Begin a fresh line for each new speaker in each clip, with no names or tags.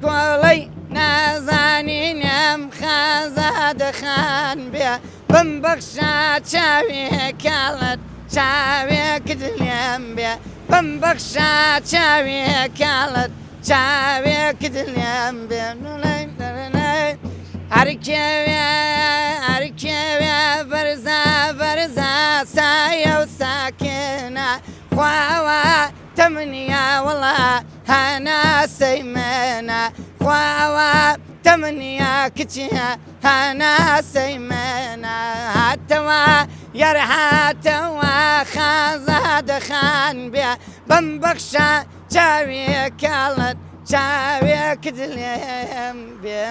ئەسکۆڵەی نازانینم خازادەخان بێ بمبەخشە چاوێ کاڵت چاوێکت لێم بێ بمبەخشە چاوێ کاڵت چاوێکت لێم بێ هەرکێوێ بەرزە بەرزە سایە و ساکێنە خواوە تەمنیا وەڵا هەناسەی منە خواوە تەمنیا کچیە هەناسەی منە هاتەوە یار هاتەوە خازادەخان بێ بمبەخشە چاوێ کاڵت چاوێکت لێم بێ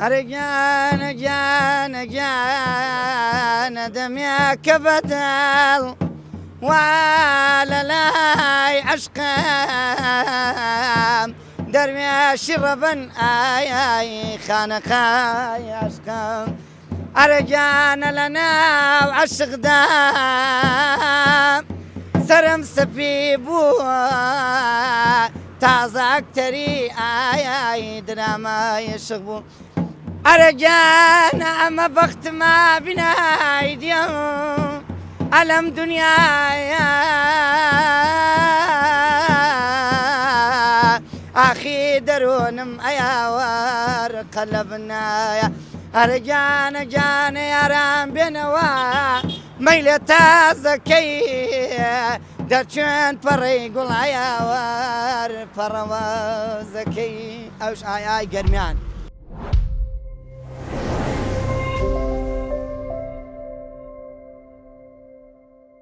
ئەرەگیانە گیانە گیانە دەمێکە بەدڵ وا لە لای عشقم دەروێشی ڕەبن ئای خانەقای عشقم ئەرەگیانە لە ناو عشقدا سرم سپی بووە تازەکتەری ئای درامای عشق بوو ئەرەگیانە ئەمە بەختما بینای دیێم ئەلەم دنیایە ئاخی دەرۆنم ئەیاوەر قەلەبنایە ئەرەگیانە گیانە یاران بێنەوە مەیلە تازەکەی دەچێن پەڕی گوڵایاوەر پەڕەوە زەکەی ئەوش ئای گەرمیان